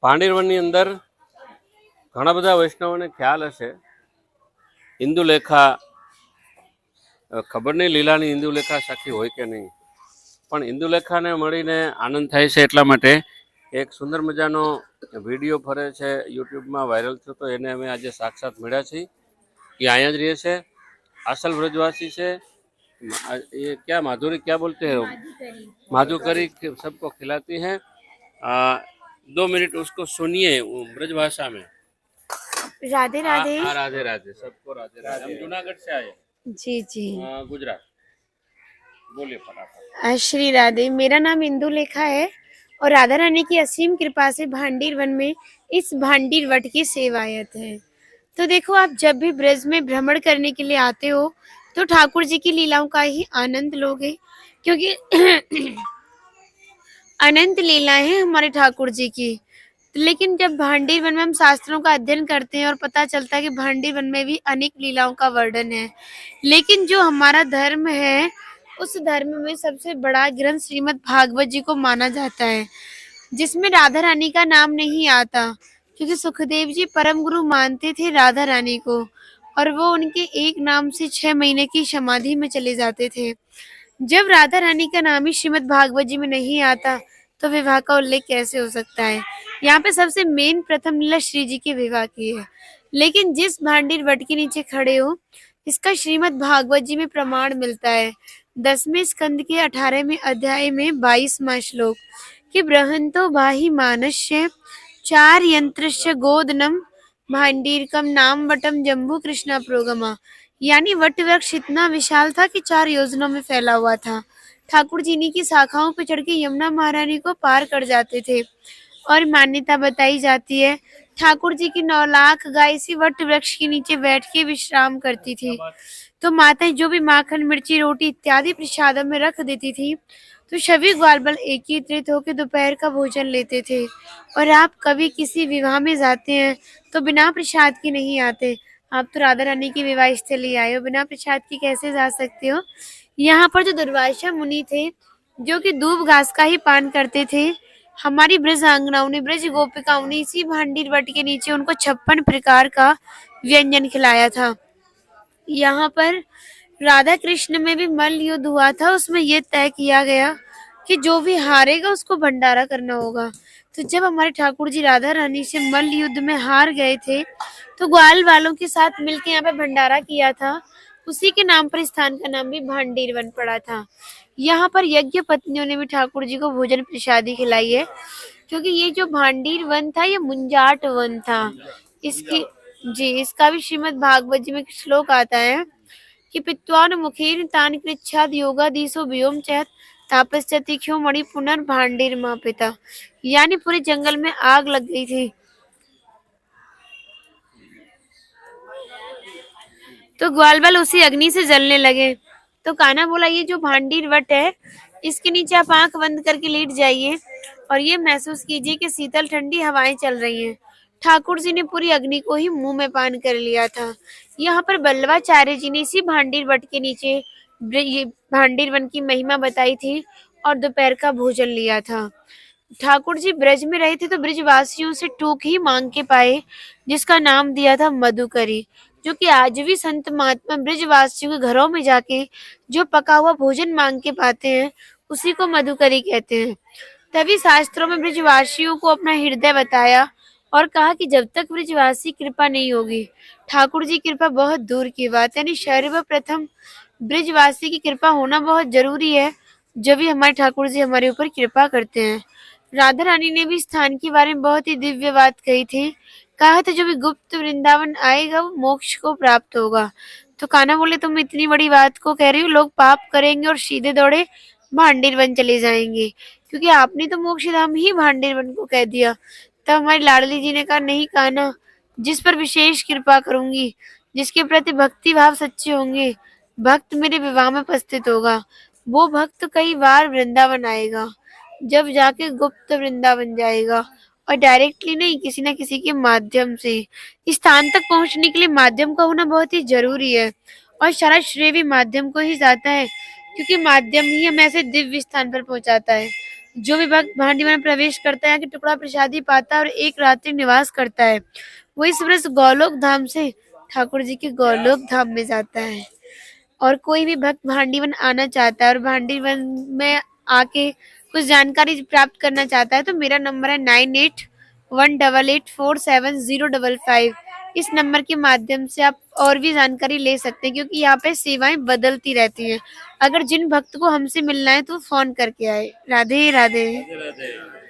ભાંડીરવનની અંદર ઘણા બધા વૈષ્ણવોને ખ્યાલ હશે, ઇન્દુલેખા, ખબર નહીં લીલાની ઇન્દુલેખા સાખી હોય કે નહીં, પણ ઇન્દુલેખાને મળીને આનંદ થાય છે. એટલા માટે એક સુંદર મજાનો વિડીયો ફરે છે, યુટ્યુબમાં વાયરલ થયો, તો એને અમે આજે સાક્ષાત મળ્યા છીએ. એ અહીંયા જ રહે છે, અસલ વ્રજવાસી છે. ये क्या माधुरी क्या बोलते हैं, माधुकरी सबको खिलाती है. 2 मिनट उसको सुनिए ब्रजभाषा में. राधे राधे. राधे राधे, सबको राधे राधे. हम जूनागढ़ से आए. जी जी, गुजरात. बोलिए फटाफट. श्री राधे. मेरा नाम इंदुलेखा है और राधा रानी की असीम कृपा से भांडीर वन में इस भांडीर वट की सेवायत है. तो देखो, आप जब भी ब्रज में भ्रमण करने के लिए आते हो तो ठाकुर जी की लीलाओं का ही आनंद लोगे, क्योंकि अनंत लीलाएं हैं हमारे ठाकुर जी की. लेकिन जब भांडीर वन में हम शास्त्रों का अध्ययन करते हैं और पता चलता है कि भांडीर वन में भी अनेक लीलाओं का वर्णन है, लेकिन जो हमारा धर्म है उस धर्म में सबसे बड़ा ग्रंथ श्रीमद् भागवत जी को माना जाता है, जिसमें राधा रानी का नाम नहीं आता, क्योंकि सुखदेव जी परम गुरु मानते थे राधा रानी को, और वो उनके एक नाम से 6 महीने की समाधि में चले जाते थे. जब राधा रानी का नाम ही श्रीमद् भागवत जी में नहीं आता तो विवाह का उल्लेख कैसे हो सकता है. यहाँ पे सबसे मेन प्रथम लीला श्री जी के विवाह की है. लेकिन जिस भांडीर वट के नीचे खड़े हो, इसका श्रीमद् भागवत जी में प्रमाण मिलता है. 10वें स्कंद के 18वें अध्याय में 22वां श्लोक कि बृहंतो बाहि मानस्य 4 यंत्रस्य गोदनम भांडीरकम नाम वटम जम्बू कृष्णा प्रोगमा. यानी वट वृक्ष इतना विशाल था कि 4 योजनों में फैला हुआ था. ठाकुर जी की शाखाओं पर चढ़ के यमुना महारानी को पार कर जाते थे. और मान्यता बताई जाती है ठाकुर जी की 9 लाख गाय इसी वट वृक्ष के नीचे बैठ के विश्राम करती थी. तो माताएं जो भी माखन, मिर्ची, रोटी इत्यादि प्रसादों में रख देती थी, तो सभी ग्वालबाल एकत्रित होकर दोपहर का भोजन लेते थे. और आप कभी किसी विवाह में जाते हैं तो बिना प्रसाद के नहीं आते. आप तो राधा रानी की विवाह स्थली आए हो, बिना प्रसाद की कैसे जा सकते हो. यहाँ पर जो दुर्वासा मुनि थे, जो कि दूब घास का ही पान करते थे, हमारी ब्रजांगनाओं ने, ब्रज गोपिकाओं ने इसी भांडीर वट के नीचे उनको 56 प्रकार का व्यंजन खिलाया था. यहाँ पर राधा कृष्ण में भी मल्ल युद्ध हुआ था. उसमें यह तय किया गया कि जो भी हारेगा उसको भंडारा करना होगा. तो जब हमारे ठाकुर जी राधा रानी से मल्ल युद्ध में हार गए थे, तो ग्वाल वालों के साथ मिलकर यहाँ पे भंडारा किया था. उसी के नाम पर स्थान का नाम भी भांडीर वन पड़ा था. यहाँ पर यज्ञ पत्नियों ने भी ठाकुर जी को भोजन प्रसादी खिलाई है, क्योंकि ये जो भांडीर वन था ये मुंजाट वन था. इसका भी श्रीमद् भागवत जी में श्लोक आता है कि पित्वान मुखेर तान कृच्छाद योगाधीशो व्योम चहत तापस्यति क्यों मणि पुनर्भांडीर माँ पिता. यानी पूरे जंगल में आग लग गई थी, तो ग्वालबाल उसी अग्नि से जलने लगे. तो कान्हा बोला, ये जो भांडीर वट है इसके नीचे आप आंख बंद करके लेट जाइए और ये महसूस कीजिए कि शीतल ठंडी हवाएं चल रही हैं. ठाकुर जी ने पूरी अग्नि को ही मुंह में पान कर लिया था. यहाँ पर बल्लवाचार्य जी ने इसी भांडीर वट के नीचे ये भांडीर वन की महिमा बताई थी और दोपहर का भोजन लिया था. ठाकुर जी ब्रज में रहे थे तो ब्रजवासियों से टूक ही मांग के पाए, जिसका नाम दिया था मधुकरी, जो कि आज भी संत महात्मा ब्रजवासियों के घरों में जाके जो पका हुआ भोजन मांग के पाते हैं उसी को मधुकरी कहते हैं. तभी शास्त्रों में ब्रजवासियों को अपना हृदय बताया और कहा कि जब तक ब्रजवासी कृपा नहीं होगी, ठाकुर जी कृपा बहुत दूर की बात. यानी सर्वप्रथम ब्रजवासी की कृपा होना बहुत जरूरी है, जब भी हमारे ठाकुर जी हमारे ऊपर कृपा करते हैं. राधा रानी ने भी स्थान के बारे में बहुत ही दिव्य बात कही थी. कहा था जो भी गुप्त वृंदावन आएगा वो मोक्ष को प्राप्त होगा. तो कान्हा बोले, तुम इतनी बड़ी बात को कह रही हो, लोग पाप करेंगे और सीधे दौड़े भांडीर वन चले जाएंगे, क्योंकि आपने तो मोक्ष धाम ही भांडीर वन को कह दिया. तब हमारी लाडली जी ने कहा, नहीं कान्हा, जिस पर विशेष कृपा करूंगी, जिसके प्रति भक्ति भाव सच्चे होंगे, भक्त मेरे विवाह में उपस्थित होगा, वो भक्त कई बार वृंदावन आएगा, जब जाके गुप्त वृंदावन जाएगा, और डायरेक्टली नहीं, किसी न किसी के माध्यम से. स्थान तक पहुंचने के लिए माध्यम का होना बहुत ही जरूरी है, और सारा श्रेय भी माध्यम को ही जाता है, क्योंकि माध्यम ही हमें ऐसे दिव्य स्थान पर पहुंचाता है. जो भी भक्त भांडी वन में प्रवेश करता है कि टुकड़ा प्रसादी पाता है और एक रात्रि निवास करता है, वो इस वर्ष गोलोक धाम से ठाकुर जी के गोलोक धाम में जाता है। और कोई भी भक्त भांडीवन आना चाहता है और भांडीवन में आके कुछ जानकारी प्राप्त करना चाहता है तो मेरा नंबर है 9818847055। इस नंबर के माध्यम से आप और भी जानकारी ले सकते हैं, क्योंकि यहाँ पे सेवाएं बदलती रहती हैं। अगर जिन भक्त को हमसे मिलना है तो फोन करके आए। राधे राधे। राधे राधे।